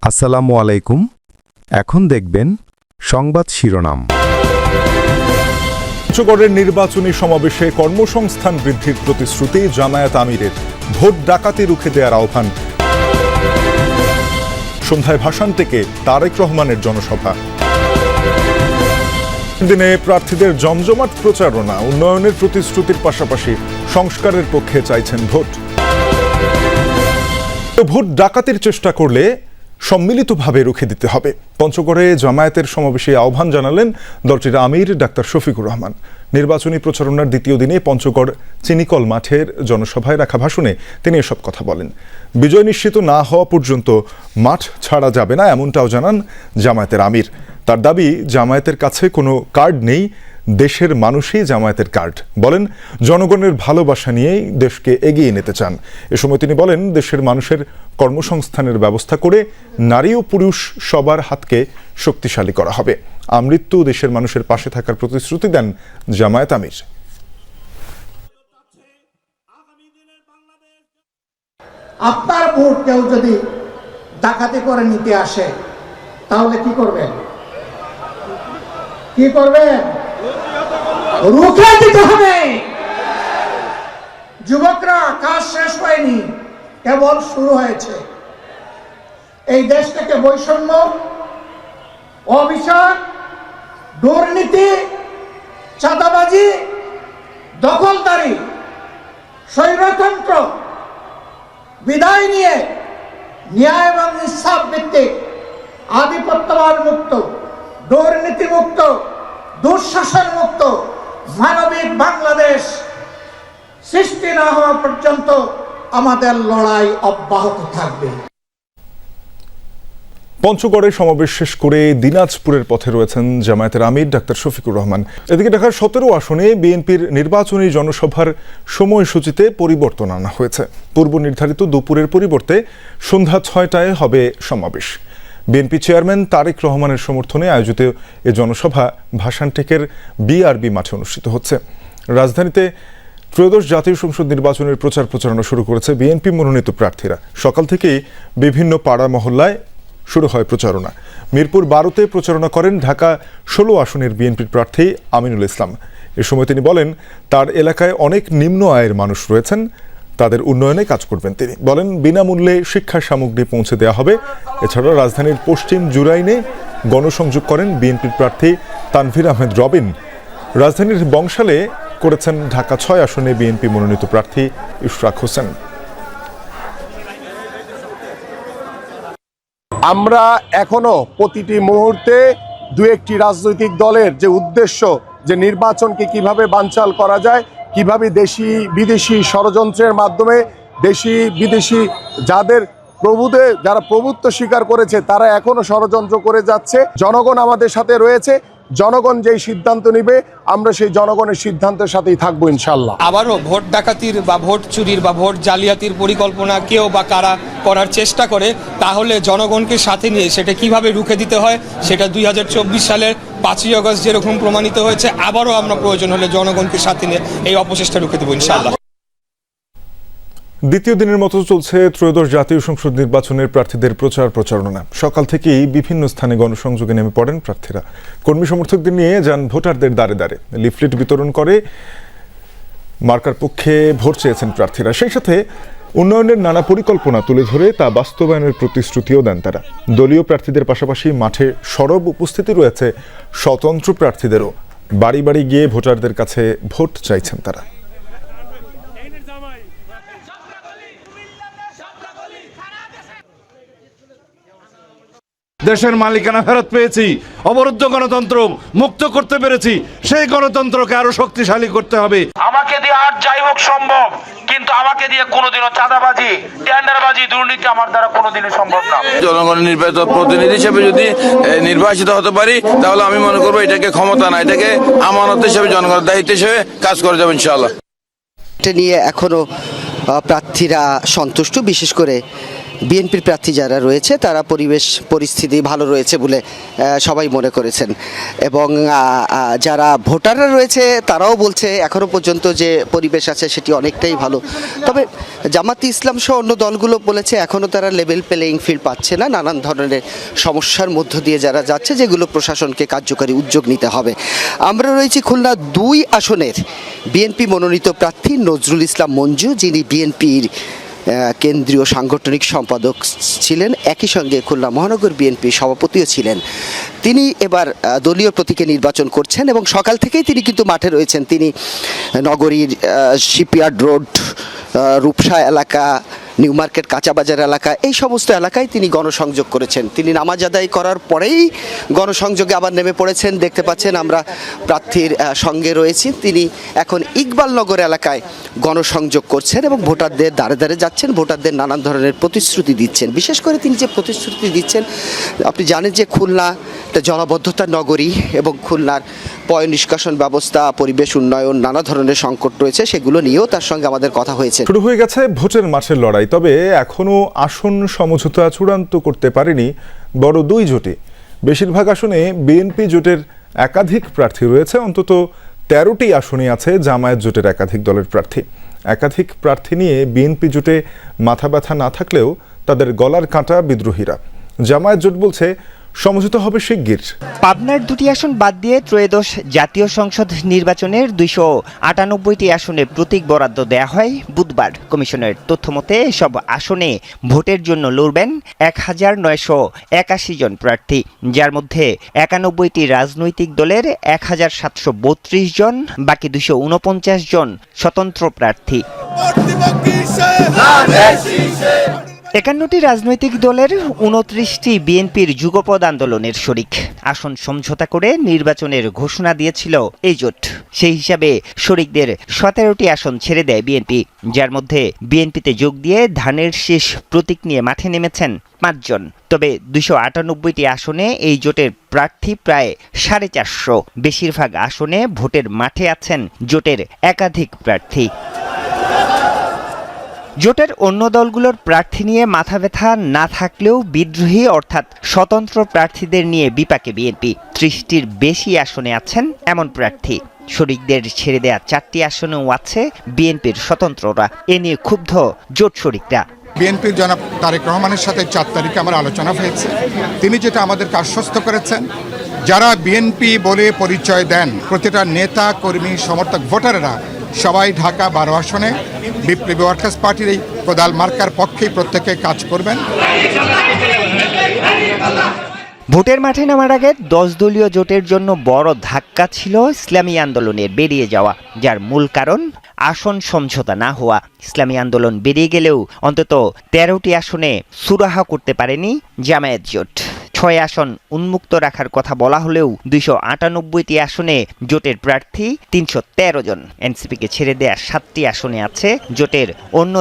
আসসালামু আলাইকুম। এখন দেখবেন সংবাদ শিরোনাম। পঞ্চগড়ের নির্বাচনী সমাবেশে কর্মসংস্থান বৃদ্ধির প্রতিশ্রুতি জামায়াত আমিরের, ভোট ডাকাতি রুখে দেওয়ার আহ্বান। সন্ধ্যায় ভাষণ থেকে তারেক রহমানের জনসভা। দিনে প্রার্থীদের জমজমাট প্রচারণা, উন্নয়নের প্রতিশ্রুতির পাশাপাশি সংস্কারের পক্ষে চাইছেন ভোট। ভোট ডাকাতির চেষ্টা করলে সম্মিলিতভাবে রুখে দিতে হবে। পঞ্চগড়ে জামায়াতের সমাবেশে আহ্বান জানালেন দলটির আমির ডাক্তার শফিকুর রহমান। নির্বাচনী প্রচারণার দ্বিতীয় দিনে পঞ্চগড় চিনিকল মাঠের জনসভায় রাখা ভাষণে তিনি এসব কথা বলেন। বিজয় নিশ্চিত না হওয়া পর্যন্ত মাঠ ছাড়া যাবে না, এমনটাও জানান জামায়াতের আমির। তার দাবি, জামায়াতের কাছে কোনো কার্ড নেই, দেশের মানুষই জামায়াতের কার্ড। বলেন, জনগণের ভালোবাসা নিয়েই দেশকে এগিয়ে নিতে চান। এ সময় তিনি বলেন, দেশের মানুষের কর্মসংস্থানের ব্যবস্থা করে নারী ও পুরুষ সবার হাতকে শক্তিশালী করা হবে। আমৃত্যু দেশের মানুষের পাশে থাকার প্রতিশ্রুতি দেন জামায়াত আমির। আপনার ভোট কেউ যদি ডাকাতি করে নিতে আসে, তাহলে কি করবেন? কি করবেন? রুখে দিতে হবে। যুবকরা, কাজ শেষ হয়নি, কেবল শুরু হয়েছে। এই দেশ থেকে বৈষম্য, অবিচার, দুর্নীতি, চাঁদাবাজি, দখলদারি, স্বৈরতন্ত্র বিদায় নিয়ে ন্যায় এবং ইনসাফ ভিত্তিক আধিপত্যবাদ মুক্ত, দুর্নীতি মুক্ত, দুঃশাসন মুক্ত মানবিক বাংলাদেশ সৃষ্টি না হওয়া পর্যন্ত আমাদের লড়াই অব্যাহত থাকবে। পঞ্চগড়ে সমাবেশ শেষ করে দিনাজপুরের পথে রয়েছেন জামায়াতের আমির ডাক্তার শফিকুর রহমান। এদিকে ঢাকার 17 আসনে বিএনপির নির্বাচনী জনসভার সময়সূচিতে পরিবর্তন আনা হয়েছে। পূর্ব নির্ধারিত দুপুরের পরিবর্তে সন্ধ্যা 6টায় হবে সমাবেশ। বিএনপি চেয়ারম্যান তারেক রহমানের সমর্থনে আয়োজিত এ জনসভা ভাষানটেকের বিআরবি মাঠে অনুষ্ঠিত হচ্ছে। রাজধানীতে ত্রয়োদশ জাতীয় সংসদ নির্বাচনের প্রচারণা শুরু করেছে বিএনপি মনোনীত প্রার্থীরা। সকাল থেকেই বিভিন্ন পাড়া মহল্লায় শুরু হয় প্রচারণা। মিরপুর 12তে প্রচারণা করেন ঢাকা 16 আসনের বিএনপির প্রার্থী আমিনুল ইসলাম। এ সময় তিনি বলেন, তার এলাকায় অনেক নিম্ন আয়ের মানুষ রয়েছেন, তাদের উন্নয়নে কাজ করবেন তিনি। বলেন, বিনামূল্যে শিক্ষা সামগ্রী পৌঁছে দেওয়া হবে। এছাড়া রাজধানীর পশ্চিম জুরাইনে গণসংযোগ করেন বিএনপির প্রার্থী তানভীর আহমেদ রবিন। রাজধানীর বংশালে করেছেন ঢাকা 6 আসনে বিএনপি মনোনীত প্রার্থী ইশরাক হোসেন। আমরা এখনো প্রতিটি মুহূর্তে দু একটি রাজনৈতিক দলের যে উদ্দেশ্য, যে নির্বাচনকে কিভাবে বানচাল করা যায়, কিভাবে দেশি বিদেশি ষড়যন্ত্রের মাধ্যমে দেশি বিদেশি যারা প্রভুত্ব স্বীকার করেছে তারা এখনো ষড়যন্ত্র করে যাচ্ছে। জনগণ আমাদের সাথে রয়েছে, জনগণ যেই সিদ্ধান্ত নিবে আমরা সেই জনগণের সিদ্ধান্তের সাথেই থাকবো ইনশাল্লাহ। আবারও ভোট ডাকাতির বা ভোট চুরির বা ভোট জালিয়াতির পরিকল্পনা কেউ বা কারা করার চেষ্টা করে, তাহলে জনগণকে সাথে নিয়ে সেটা কিভাবে রুখে দিতে হয়, সেটা 2024 সালের 5ই আগস্ট যেরকম প্রমাণিত হয়েছে, আবারও আমরা প্রয়োজন হলে জনগণকে সাথে নিয়ে এই অপচেষ্টা রুখে দেবো ইনশাল্লাহ। দ্বিতীয় দিনের মতো চলছে ত্রয়োদশ জাতীয় সংসদ নির্বাচনের প্রার্থীদের প্রচারণা। সকাল থেকেই বিভিন্ন স্থানে গণসংযোগে নেমে পড়েন প্রার্থীরা। কর্মী সমর্থকদের নিয়ে যান ভোটারদের দ্বারে দ্বারে, লিফলেট বিতরণ করে মার্কার পক্ষে ভোট চেয়েছেন প্রার্থীরা। সেই সাথে উন্নয়নের নানা পরিকল্পনা তুলে ধরে তা বাস্তবায়নের প্রতিশ্রুতিও দেন তারা। দলীয় প্রার্থীদের পাশাপাশি মাঠে সরব উপস্থিতি রয়েছে স্বতন্ত্র প্রার্থীদেরও। বাড়ি বাড়ি গিয়ে ভোটারদের কাছে ভোট চাইছেন তারা। দেশের মালিকানা ফেরত পেয়েছি, অবরুদ্ধ গণতন্ত্র মুক্ত করতে পেরেছি, সেই গণতন্ত্রকে আরো শক্তিশালী করতে হবে। আমাকে দিয়ে আর যাই হোক সম্ভব, কিন্তু আমাকে দিয়ে কোনোদিনও চাঁদাবাজি, টেন্ডারবাজি, দুর্নীতি আমার দ্বারা কোনোদিনই সম্ভব না। জনগণের নির্বাচিত প্রতিনিধি হিসেবে যদি নির্বাচিত হতে পারি, তাহলে আমি মনে করবো এটাকে ক্ষমতা না, এটাকে আমানত হিসেবে জনগণের দায়িত্ব হিসেবে কাজ করে যাবো ইনশাআল্লাহ। এটা নিয়ে এখনো প্রার্থীরা সন্তুষ্ট, বিশেষ করে বিএনপির প্রার্থী যারা রয়েছে তারা পরিস্থিতি ভালো রয়েছে বলে সবাই মনে করেছেন এবং যারা ভোটাররা রয়েছে তারাও বলছে এখনও পর্যন্ত যে পরিবেশ আছে সেটি অনেকটাই ভালো। তবে জামাতে ইসলাম সহ অন্য দলগুলো বলেছে এখনও তারা লেভেল প্লেয়িং ফিল্ড পাচ্ছে না, নানান ধরনের সমস্যার মধ্য দিয়ে যারা যাচ্ছে যেগুলো প্রশাসনকে কার্যকরী উদ্যোগ নিতে হবে। আমরা রয়েছি খুলনা 2 আসনের বিএনপি মনোনীত প্রার্থী নজরুল ইসলাম মঞ্জু, যিনি বিএনপির কেন্দ্রীয় সাংগঠনিক সম্পাদক ছিলেন, একই সঙ্গে খুলনা মহানগর বিএনপির সভাপতিও ছিলেন। তিনি এবার দলীয় প্রতীকে নির্বাচন করছেন এবং সকাল থেকেই তিনি কিন্তু মাঠে রয়েছেন। তিনি নগরীর শিপইয়ার্ড রোড, রূপসা এলাকা, নিউ মার্কেট, কাঁচাবাজার এলাকা, এই সমস্ত এলাকায় তিনি গণসংযোগ করেছেন। তিনি নামাজ আদায় করার পরেই গণসংযোগে আবার নেমে পড়েছেন। দেখতে পাচ্ছেন আমরা প্রার্থীর সঙ্গে রয়েছি। তিনি এখন ইকবালনগর এলাকায় গণসংযোগ করছেন এবং ভোটারদের দ্বারে দ্বারে যাচ্ছেন, ভোটারদের নানান ধরনের প্রতিশ্রুতি দিচ্ছেন। বিশেষ করে তিনি যে প্রতিশ্রুতি দিচ্ছেন, আপনি জানেন যে খুলনা একটা জলাবদ্ধতার নগরী এবং খুলনার পয় নিষ্কাশন ব্যবস্থা, পরিবেশ উন্নয়ন, নানা ধরনের সংকট রয়েছে, সেগুলো নিয়েও তার সঙ্গে আমাদের কথা হয়েছে। শুরু হয়ে গেছে ভোটের মাঠের লড়াই, তবে এখনো আসন সমঝোতা চূড়ান্ত করতে পারেনি বড় 2 জোটে। বেশিরভাগ আসনে বিএনপি জোটের একাধিক প্রার্থী রয়েছে, অন্তত 13টি আসনে আছে জামায়াত জোটের একাধিক দলের প্রার্থী। একাধিক প্রার্থী নিয়ে বিএনপি জোটে মাথা ব্যথা না থাকলেও তাদের গলার কাঁটা বিদ্রোহীরা। জামায়াত জোট বলছে সমঝোতা হবে শিগগির। পাবনার 2টি আসন বাদ দিয়ে ত্রয়োদশ জাতীয় সংসদ নির্বাচনের 298টি আসনে প্রতীক বরাদ্দ দেয়া হয় বুধবার। কমিশনের তথ্যমতে এসব আসনে ভোটের জন্য লড়বেন 1981 জন প্রার্থী, যার মধ্যে 91টি রাজনৈতিক দলের 1732 জন, বাকি 249 জন স্বতন্ত্র প্রার্থী। 51টি রাজনৈতিক দলের 29টি বিএনপির যুগপৎ আন্দোলনের শরিক। আসন সমঝোতা করে নির্বাচনের ঘোষণা দিয়েছিল এই জোট। সেই হিসাবে শরিকদের 17টি আসন ছেড়ে দেয় বিএনপি, যার মধ্যে বিএনপিতে যোগ দিয়ে ধানের শীষ প্রতীক নিয়ে মাঠে নেমেছেন 5 জন। তবে 298টি আসনে এই জোটের প্রার্থী প্রায় 450। বেশিরভাগ আসনে ভোটের মাঠে আছেন জোটের একাধিক প্রার্থী। জোটের অন্য দলগুলোর প্রার্থী নিয়ে মাথা ব্যথা না থাকলেও বিদ্রোহী অর্থাৎ স্বতন্ত্র প্রার্থীদের নিয়ে বিপাকে বিএনপি। 30টির বেশি আসনে আছেন এমন প্রার্থী। শরিকদের ছেড়ে দেয়া 4টি আসনেও আছে বিএনপির স্বতন্ত্ররা। এ নিয়ে ক্ষুব্ধ জোট শরিকরা। বিএনপির জনাব তারেক রহমানের সাথে 4 তারিখে আমার আলোচনা হয়েছে। তিনি যেটা আমাদেরকে আশ্বস্ত করেছেন, যারা বিএনপি বলে পরিচয় দেন প্রতিটা নেতা, কর্মী, সমর্থক, ভোটাররা সবাই ঢাকা 12 আসনে বিপ্লবী ওয়ার্কার্স পার্টির এই কোদাল মার্কার পক্ষেই প্রত্যেকে কাজ করবেন। ভোটের মাঠে নামার আগে 10 দলীয় জোটের জন্য বড় ধাক্কা ছিল ইসলামী আন্দোলনের বেরিয়ে যাওয়া, যার মূল কারণ আসন সমঝোতা না হওয়া। ইসলামী আন্দোলন বেরিয়ে গেলেও অন্তত 13টি আসনে সুরাহা করতে পারেনি জামায়াত জোট। 6 আসন উন্মুক্ত রাখার কথা বলা হলেও 298টি আসনে জোটের প্রার্থী 313 জন। এনসিপিকে ছেড়ে দেয়া 7টি আসনে আছে জোটের অন্য